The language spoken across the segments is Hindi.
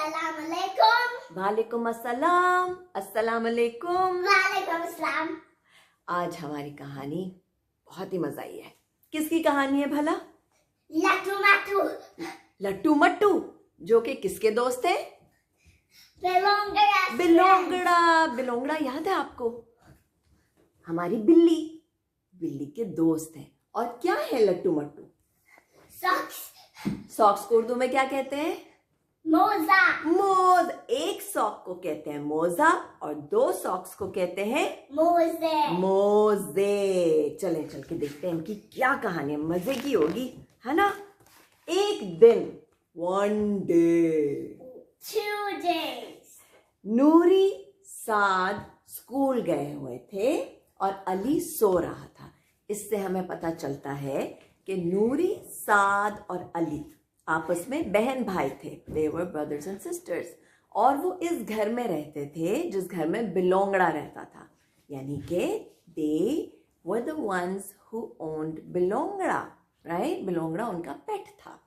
अस्सलाम वालेकुम। वालेकुम अस्सलाम। अस्सलाम वालेकुम। वालेकुम अस्सलाम। आज हमारी कहानी बहुत ही मज़ा आई है। किसकी कहानी है भला? लट्टू मट्टू। लट्टू मट्टू, जो कि किसके दोस्त हैं? बिलोंगड़ा। बिलोंगड़ा। बिलोंगड़ा याद है आपको? हमारी बिल्ली, बिल्ली के दोस्त हैं। और क्या है लट्टू मट्टू? सॉक्स। सॉक्स को उर्दू में क्या कहते हैं? मोजा। मोज। एक सॉक को कहते हैं मोजा और दो सॉक्स को कहते हैं मोजे। मोजे। चलें चल के देखते हैं इनकी क्या कहानी है, मजे की होगी, है ना? एक दिन, वन डे, 2 days. नूरी साद स्कूल गए हुए थे और अली सो रहा था। इससे हमें पता चलता है कि नूरी, साद और अली आपस में बहन भाई थे। They were brothers and sisters. और वो इस घर में रहते थे जिस घर में बिलोंगड़ा रहता था, यानी कि they were the ones who owned बिलोंगड़ा, right? बिलोंगड़ा उनका पेट था।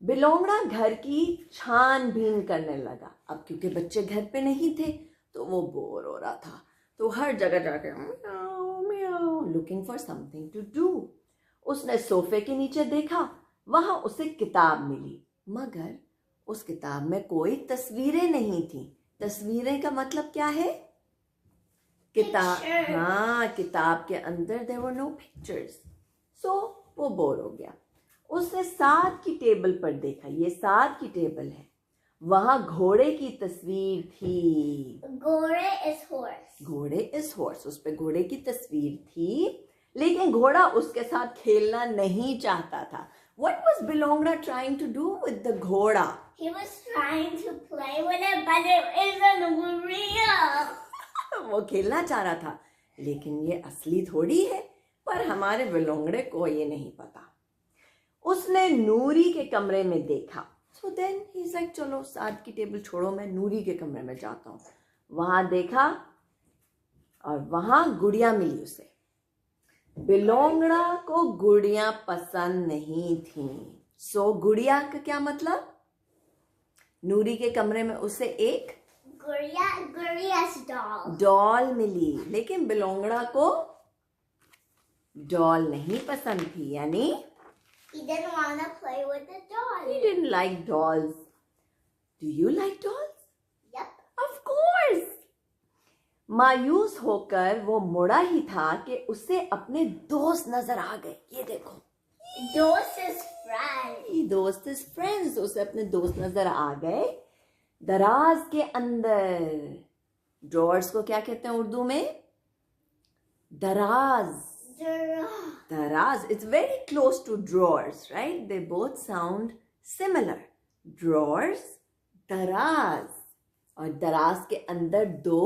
बिलोंगड़ा घर की छानबीन करने लगा। अब क्योंकि बच्चे घर पे नहीं थे तो वो बोर हो रहा था, तो हर जगह जाके looking for something to do. उसने सोफे के नीचे देखा, वहां उसे किताब मिली, मगर उस किताब में कोई तस्वीरें नहीं थी। तस्वीरें का मतलब क्या है? किताब। हाँ, किताब के अंदर there were no pictures. So वो बोर हो गया। उसने साद की टेबल पर देखा, ये साद की टेबल है, वहां घोड़े की तस्वीर थी। घोड़े is horse. घोड़े इज हॉर्स, उस पे घोड़े की तस्वीर थी, लेकिन घोड़ा उसके साथ खेलना नहीं चाहता था। What was Bilongra trying to do with the घोड़ा? He was trying to play with it, but it isn't real. वो खेलना चाह रहा था, लेकिन ये असली थोड़ी है। पर हमारे बिलोंगड़े को ये नहीं पता। उसने नूरी के कमरे में देखा, so then he's like, चलो साद की टेबल छोड़ो, मैं नूरी के कमरे में जाता हूँ। वहां देखा और वहां गुड़िया मिली उसे। बिलोंगड़ा को गुड़िया पसंद नहीं थी। सो गुड़िया का क्या मतलब? नूरी के कमरे में उसे एक गुड़िया's doll. डॉल मिली, लेकिन बिलोंगड़ा को डॉल नहीं पसंद थी, यानी He didn't want to play with the doll. he didn't like dolls. Do you like dolls? Yep. Of course. मायूस होकर वो मुड़ा ही था कि उसे अपने दोस्त नजर आ गए। ये देखो, Those is friends. ये दोस्त इज फ्रेंड्स, उसे अपने दोस्त नजर आ गए। दराज के अंदर, ड्रॉर्स को क्या कहते हैं उर्दू में? दराज। दराज, it's very close to drawers, right? They both sound similar. Drawers, दराज, और दराज के अंदर दो,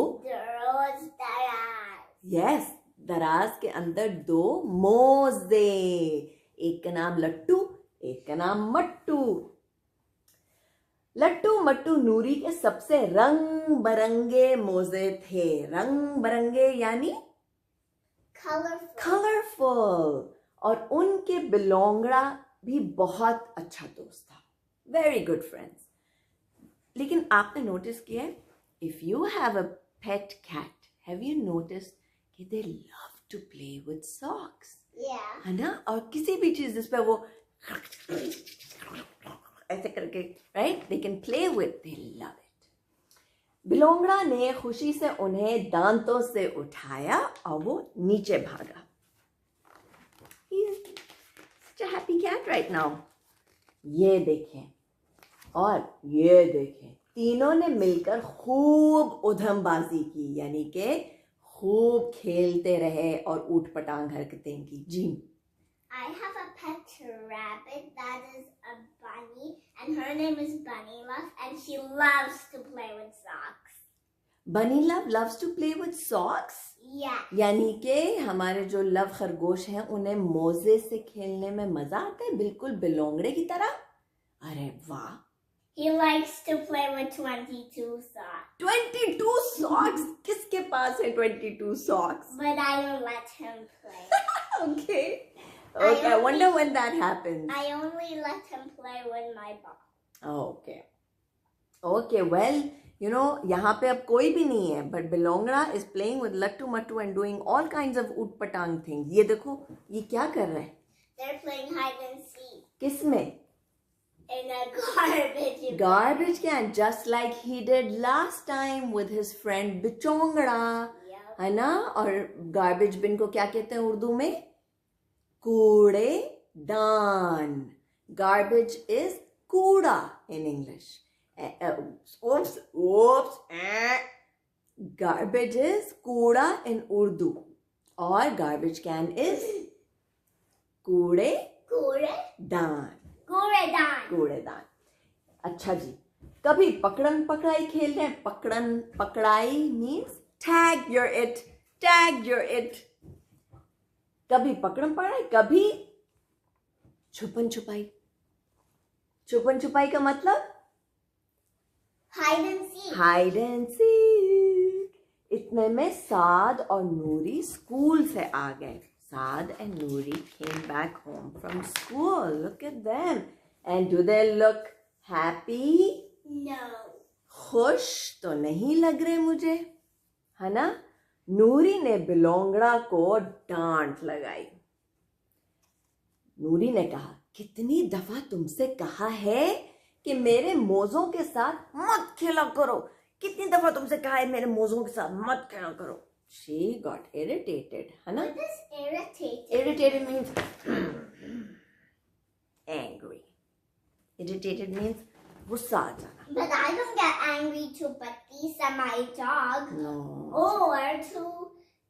yes, दराज के अंदर दो मोजे, एक का नाम लट्टू, एक का नाम मट्टू। लट्टू मट्टू नूरी के सबसे रंग बरंगे मोजे थे। रंग बरंगे यानी कलरफुल। और उनके बिलोंगड़ा भी बहुत अच्छा दोस्त था, वेरी गुड फ्रेंड्स। लेकिन आपने नोटिस किया, if you have a pet cat, have you notice कि they love to play with socks, Yeah. है ना? और किसी भी चीज जिस पे वो ऐसे करके, right, they can play with, they love it. बिलोंगड़ा ने खुशी से उन्हें दांतों से उठाया और वो नीचे भागा। He's such a happy cat right now. ये देखें और ये देखें, तीनों ने मिलकर खूब उधमबाजी की, यानी कि खूब खेलते रहे और ऊट पटांग हरकतें की। जी, I have a pet rabbit that is a bunny, and her name is Bunny Love, and she loves to play with socks. बनी love loves to play with socks. Yeah. यानी कि हमारे जो लव खरगोश हैं उन्हें मोजे से खेलने में मजा आता है, बिल्कुल बिलोंगड़े की तरह। अरे वाह! He likes to play with 22 socks. 22 socks? किसके पास है 22 socks? But I don't let him play. Okay. I wonder when that happens. I only let him play with my ball. Okay. Okay, well, यहाँ पे अब कोई भी नहीं है, but Bilongra is playing with Lattu Mattu and doing all kinds of utpatang things. ये देखो, ये क्या कर रहे हैं? They're playing hide and seek किसमें? in a garbage. Garbage can, just like he did last time with his friend Bichongra. Yep. है ना? और garbage bin को क्या कहते हैं उर्दू में? कूड़ेदान. Garbage is कूड़ा in English. Oops. Garbage is कूड़ा in Urdu. और garbage can is कूड़ेदान. कूड़ेदान. अच्छा जी, कभी पकड़न पकड़ाई खेल रहे हैं. पकड़न पकड़ाई means tag you're it. कभी पकड़न पकड़ाई, कभी छुपन छुपाई. छुपन छुपाई का मतलब hide and seek. इतने में साद और नूरी स्कूल से आ गए. Saad and Noori came back home from school. Look at them. And do they look happy? No. खुश तो नहीं लग रहे मुझे, है ना? नूरी ने बिलोंगड़ा को डांट लगाई. नूरी ने कहा, कितनी दफा तुमसे कहा है कि मेरे मोजों के साथ मत खेला करो. कितनी दफा तुमसे कहा है मेरे मोजों के साथ मत खेला करो. She got irritated, है ना? What is irritated? Irritated means angry. Irritated means गुस्सा आ जाना. But I don't get angry to Batisa, my dog, No. or to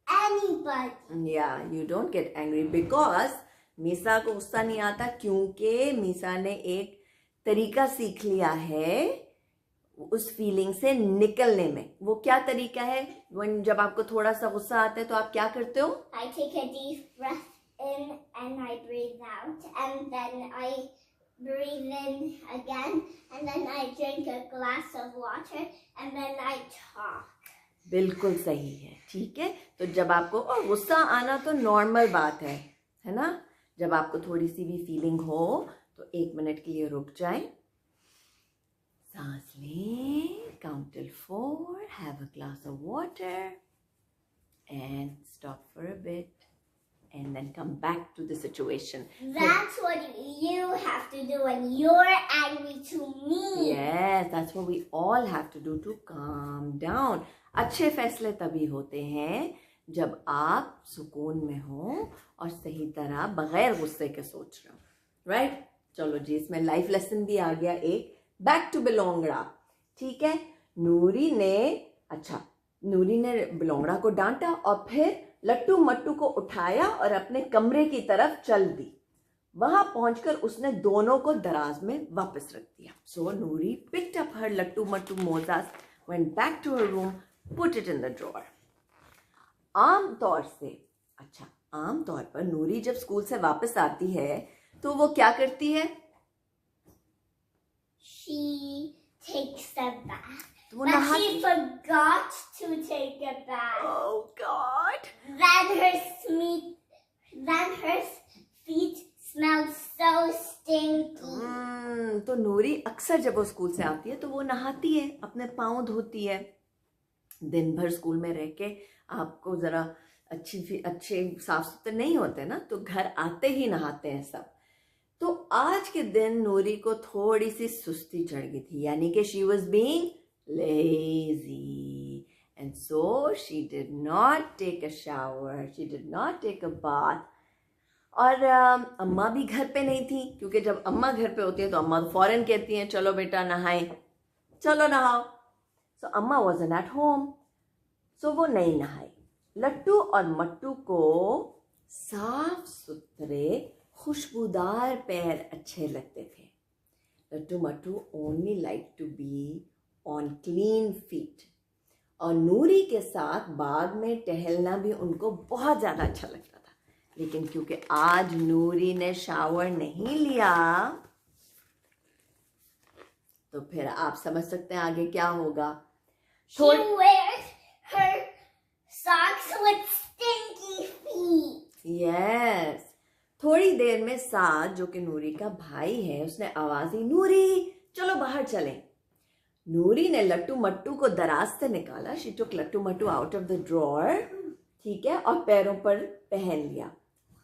anybody. Yeah, you don't get angry because Misa को गुस्सा नहीं आता क्योंकि मीसा ने एक तरीका सीख लिया है उस फीलिंग से निकलने में. वो क्या तरीका है? जब आपको थोड़ा सा गुस्सा आता है तो आप क्या करते हो? I take a deep breath in and I breathe out, and then I breathe in again, and then I drink a glass of water, and then I talk. बिल्कुल सही है. ठीक है, तो जब आपको और गुस्सा आना तो नॉर्मल बात है ना? जब आपको थोड़ी सी भी फीलिंग हो तो 1 मिनट के लिए रुक जाए, सांस लें, count till 4, have a glass of water and stop for a bit and then come back to the situation. That's what you have to do when you're angry to me. Yes, that's what we all have to do to calm down. अच्छे फैसले तभी होते हैं जब आप सुकून में हो और सही तरह बगैर गुस्से के सोच रहे हो. राइट? चलो जी, इसमें लाइफ लेसन भी आ गया एक. बैक टू बिलोंगड़ा. ठीक है, नूरी ने बिलोंगड़ा को डांटा और फिर लट्टू मट्टू को उठाया और अपने कमरे की तरफ चल दी. वहां पहुंचकर उसने दोनों को दराज में वापस रख दिया. सो नूरी picked up her लट्टू मट्टू मोजास, went back to her room, put it in the drawer. आम तौर पर नूरी जब स्कूल से वापस आती है तो वो क्या करती है? She takes a bath. वो But नहा. she forgot to take a bath. Oh God! Then her feet smelled so stinky. तो नूरी अक्सर जब वो स्कूल से आती है तो वो नहाती है, अपने पाँव धोती है. दिन भर स्कूल में रह के आपको जरा अच्छे साफ सुथरे नहीं होते ना, तो घर आते ही नहाते हैं सब. तो आज के दिन नूरी को थोड़ी सी सुस्ती चढ़ गई थी, यानी कि she was being lazy, and so she did not take a shower, she did not take a bath. और अम्मा भी घर पे नहीं थी, क्योंकि जब अम्मा घर पे होती है तो अम्मा फौरन कहती हैं चलो बेटा नहाएं, चलो नहाओ. सो अम्मा वॉजंट एट होम, सो वो नहीं नहाई. लट्टू और मट्टू को साफ सुथरे खुशबूदार पैर अच्छे लगते थे. Lattu Mattu only like to be on clean feet. और नूरी के साथ बाग में टहलना भी उनको बहुत ज़्यादा अच्छा लगता था. लेकिन क्योंकि आज नूरी ने शावर नहीं लिया तो फिर आप समझ सकते हैं आगे क्या होगा. She wears her socks with stinky feet. Yes. थोड़ी देर में साद, जो कि नूरी का भाई है, उसने आवाज दी, नूरी चलो बाहर चलें. नूरी ने लट्टू मट्टू को दराज से निकाला. She took Lattu Mattu out of the drawer. ठीक है, और पैरों पर पहन लिया.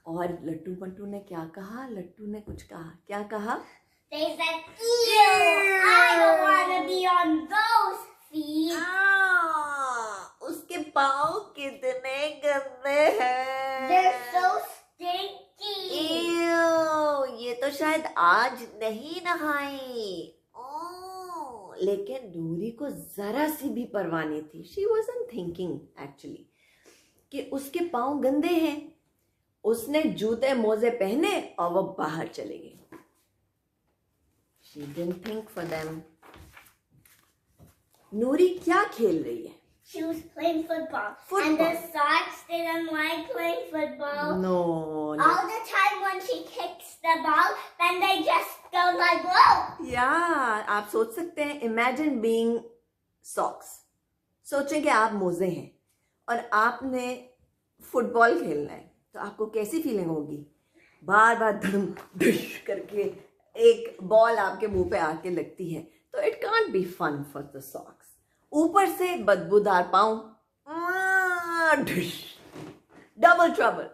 और लट्टू मट्टू ने क्या कहा? लट्टू ने कुछ कहा. क्या कहा? They said, ew, I don't want to be on those feet. उसके पाँव कितने गंदे हैं. They're so stinky. Ew, ये तो शायद आज नहीं नहाई. लेकिन नूरी को जरा सी भी परवाह नहीं थी. शी wasn't thinking actually कि उसके पाँव गंदे हैं. उसने जूते मोजे पहने और वो बाहर चले गए. She didn't think for them. नूरी क्या खेल रही है? She was playing football. Football. And the Sox didn't like playing football. No. All the time when she kicks the ball, then they just go like, whoa. Yeah, आप सोच सकते हैं. Imagine being socks. सोचें कि आप मोजे हैं और आपने फुटबॉल खेलना है, तो आपको कैसी फीलिंग होगी? बार बार धड़म धुश करके एक बॉल आपके मुंह पे आके लगती है, तो it can't be fun for the socks. ऊपर से बदबूदार पाँव, double trouble,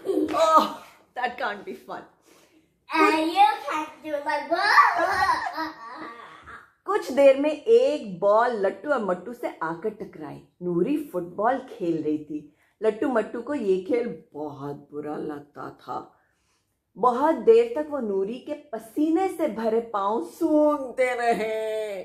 oh that can't be fun. And you can't do like, whoa. कुछ देर में एक बॉल लट्टू और मट्टू से आकर टकराई. नूरी फुटबॉल खेल रही थी. लट्टू मट्टू को ये खेल बहुत बुरा लगता था. बहुत देर तक वो नूरी के पसीने से भरे पांव सूंघते रहे.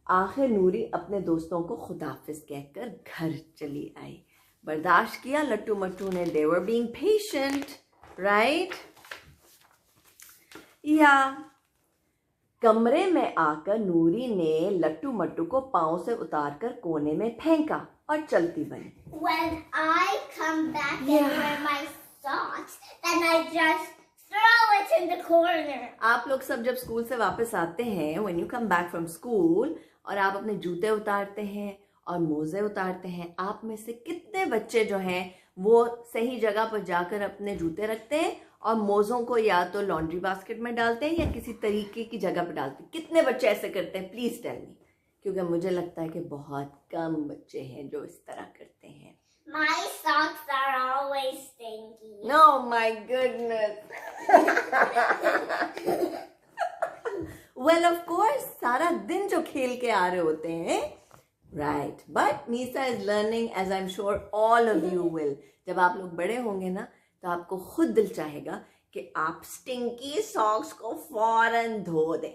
आखिर नूरी अपने दोस्तों को खुदाफिज कहकर घर चली आई. बर्दाश्त किया लट्टू मट्टू ने. they were being patient, right? या कमरे में आकर नूरी ने लट्टू मट्टू को पाँव से उतारकर कोने में फेंका और चलती बनी. When I come back and wear my socks, then I just throw it in the corner. आप लोग सब जब स्कूल से वापस आते हैं, when you come back from school, और आप अपने जूते उतारते हैं और मोजे उतारते हैं, आप में से कितने बच्चे जो हैं वो सही जगह पर जाकर अपने जूते रखते हैं और मोज़ों को या तो लॉन्ड्री बास्केट में डालते हैं या किसी तरीके की जगह पर डालते हैं? कितने बच्चे ऐसे करते हैं? प्लीज टेल मी, क्योंकि मुझे लगता है कि बहुत कम बच्चे हैं जो इस तरह करते हैं. My socks are always stinky. No, my goodness. Well, of course, सारा दिन जो खेल के आ रहे होते हैं, right? But Nisa is learning, as I'm sure all of you will. जब आप लोग बड़े होंगे ना, तो आपको खुद दिल चाहेगा कि आप स्टिंकी सॉक्स को फौरन धो दें.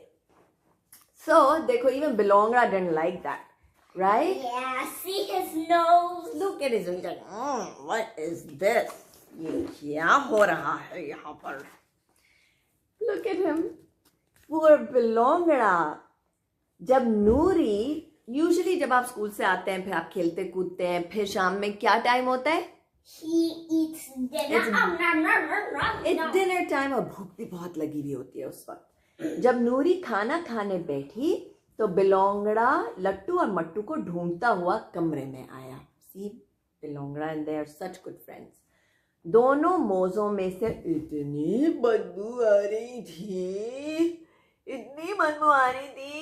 So देखो, even Bilongra didn't like that, right? Yeah, see his nose. Look at his nose. What is this? ये क्या हो रहा है यहाँ पर? Look at him. Poor Bilongra. जब नूरी, यूजुअली जब आप स्कूल से आते हैं, फिर आप खेलते कूदते हैं, फिर शाम में क्या टाइम होता है? He eats dinner. It's dinner time, और भूख भी बहुत लगी हुई होती है उस वक्त. जब नूरी खाना खाने बैठी तो बिलोंगड़ा लट्टू और मट्टू को ढूंढता हुआ कमरे में आया. See, बिलोंगड़ा and they are such good friends. दोनों मोज़ों में से इतनी बदबू आ रही थी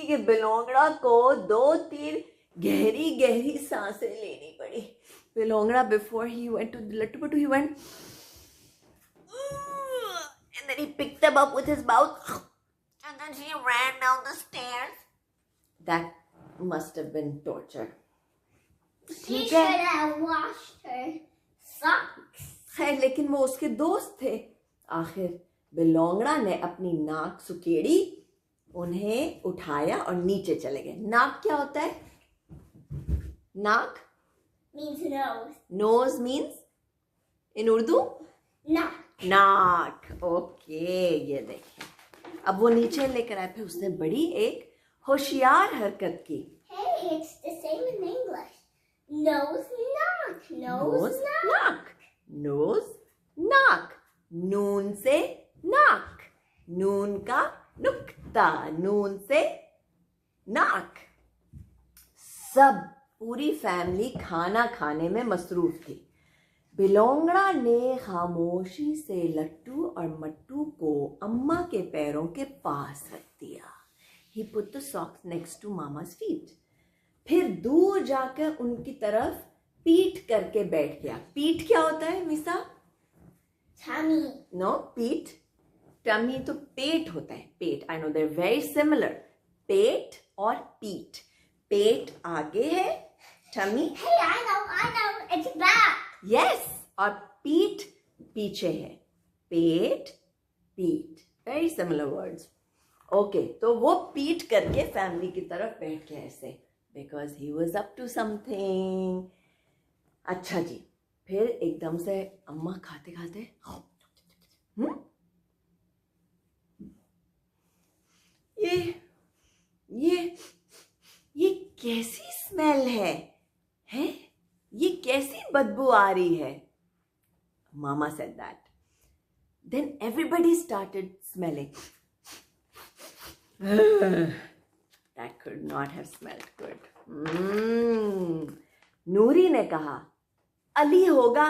कि बिलोंगड़ा को 2-3 गहरी गहरी सांसें लेनी पड़ी. बिलोंगड़ा, before he went to the Lattu Mattu, he went, and then he picked them up with his mouth, and then he ran down the stairs. That must have been torture. She should have washed her socks. खैर, लेकिन वो उसके दोस्त थे. आखिर बिलोंगड़ा ने अपनी नाक सुकेड़ी, उन्हें उठाया और नीचे चले गए. नाक क्या होता है? नाक means nose. Nose means in Urdu? Knock. नाक. ओके, ये देखिए. अब वो नीचे लेकर आए, फिर उसने बड़ी एक होशियार हरकत की. Hey, it's the same in English. Nose, knock. Nose, knock. Nose knock. नून से नाक. नून का नुक्ता. नून से नाक. सब पूरी फैमिली खाना खाने में मसरूफ थी. बिलोंगड़ा ने खामोशी से लट्टू और मट्टू को अम्मा के पैरों के पास रख दिया. He put the socks next to Mama's feet. फिर दूर जाकर उनकी तरफ पीठ करके बैठ गया. पीठ क्या होता है मिसा? Tummy. No, पीठ. टमी तो पेट होता है. पेट. I know they're very similar. पेट और पीठ. पेट आगे है. Tummy. Hey, I know. It's back. Yes. और पीठ पीछे है. पेट, पीठ. Very similar words. Okay, तो वो पीठ करके फैमिली की तरफ बैठ गया ऐसे. Because he was up to something. अच्छा जी. फिर एकदम से अम्मा खाते खाते ये कैसी स्मेल है? हैं? ये कैसी बदबू आ रही है? Mama said that. Then everybody started smelling. That could not have smelled good. नूरी ने कहा अली होगा.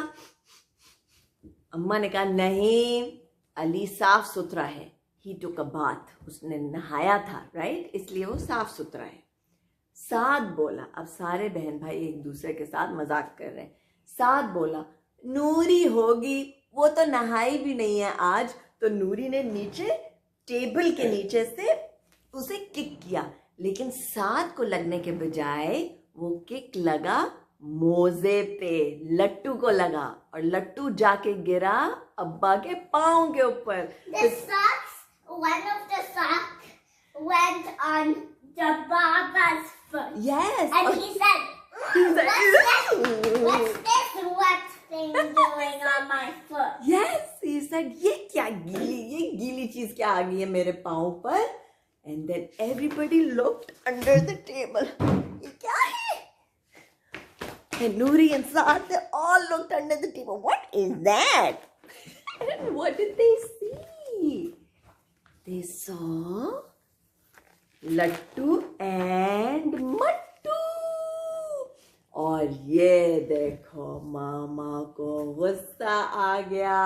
अम्मा ने कहा नहीं, अली साफ सुथरा है. He took a bath. उसने नहाया था, right? इसलिए वो साफ सुथरा है. साद बोला. अब सारे बहन भाई एक दूसरे के साथ मजाक कर रहे हैं. साद बोला नूरी होगी, वो तो नहाई भी नहीं है आज. तो नूरी ने नीचे टेबल के नीचे से उसे किक किया, लेकिन साद को लगने के बजाय वो किक लगा मोजे पे. लट्टू को लगा और लट्टू जाके गिरा अब्बा के पाँव के ऊपर. One of the socks went on the Baba's foot. Yes. And he said, what's this wet thing doing on my foot? Yes, he said, ये गीली चीज क्या आ गई है मेरे पाँव पर? And then everybody looked under the table. ये क्या है? And Noori and Saad, they all looked under the table. What is that? And what did they see? They saw लट्टू and मट्टू. और ये देखो मामा को गुस्सा आ गया.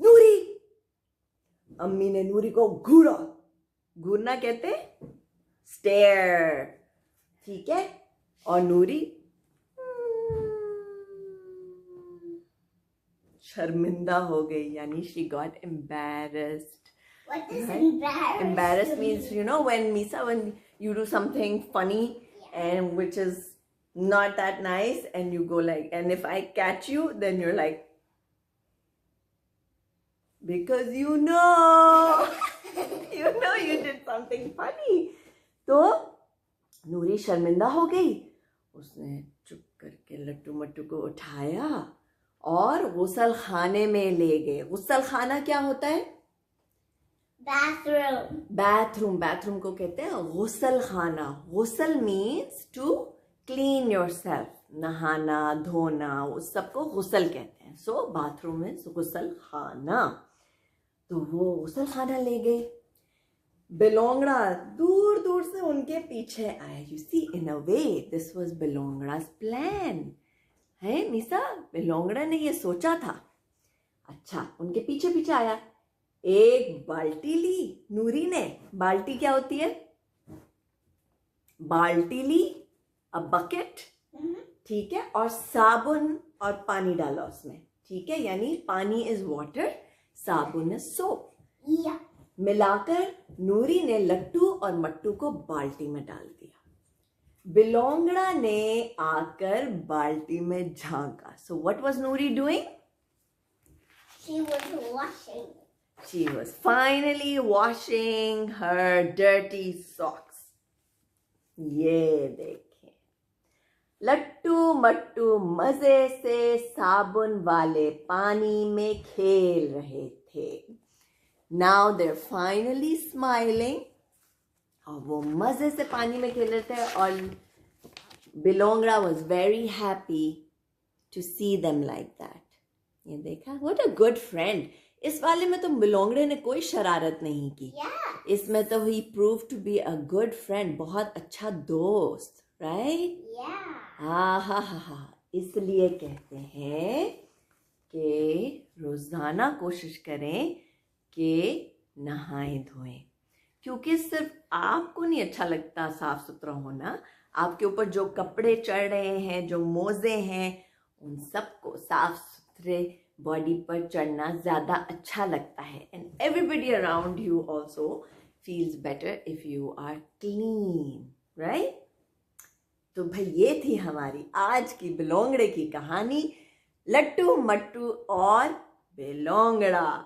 नूरी, अम्मी ने नूरी को घूरा. घूरना कहते स्टेयर, ठीक है. और नूरी शर्मिंदा हो गई, यानी she got embarrassed. What is embarrassed? Embarrassed means, you know, when Misa, when you do something funny and which is not that nice, and you go like, and if I catch you, then you're like, because you know you did something funny. तो नूरी शर्मिंदा हो गई. उसने चुप करके लट्टू मट्टू को उठाया और गुसल खाने में ले गए. गुसल खाना क्या होता है? बाथरूम को कहते हैं गुसल खाना. गुसल मीन्स टू क्लीन योरसेल्फ, नहाना धोना, उस सबको गुसल कहते हैं. सो बाथरूम मीन्स गुसल खाना. तो वो गुसल खाना ले गए. बिलोंगड़ा दूर दूर से उनके पीछे आया. You see, in a way this was बिलोंगड़ा's प्लान है मिसा. बिलोंगड़ा ने ये सोचा था. अच्छा, उनके पीछे पीछे आया. एक बाल्टी ली नूरी ने. बाल्टी क्या होती है? बाल्टी ली, अ बकेट, ठीक है, और साबुन और पानी डाला उसमें, ठीक है. यानी पानी इज वाटर, साबुन इज सोप. मिलाकर नूरी ने लट्टू और मट्टू को बाल्टी में डाल दिया. बिलोंगड़ा ने आकर बाल्टी में झांका. So what was Noori doing? She was washing. She was finally washing her dirty socks. ये देखें, लट्टू मट्टू मजे से साबुन वाले पानी में खेल रहे थे. Now they're finally smiling. और वो मजे से पानी में खेल रहे थे. और बिलोंगड़ा was very happy to see them like that. ये देखा, what a good friend. इस वाले में तो बिलोंगड़े ने कोई शरारत नहीं की. इसमें तो he proved to be a good friend. बहुत अच्छा दोस्त, right? हा. इसलिए कहते हैं कि रोजाना कोशिश करें कि नहाएं धोएं. क्योंकि सिर्फ आपको नहीं अच्छा लगता साफ सुथरा होना, आपके ऊपर जो कपड़े चढ़ रहे हैं, जो मोजे हैं, उन सबको साफ सुथरे बॉडी पर चढ़ना ज़्यादा अच्छा लगता है. And everybody around you also feels better if you are clean, right? तो भाई ये थी हमारी आज की बिलोंगड़े की कहानी, लट्टू मट्टू और बिलोंगड़ा.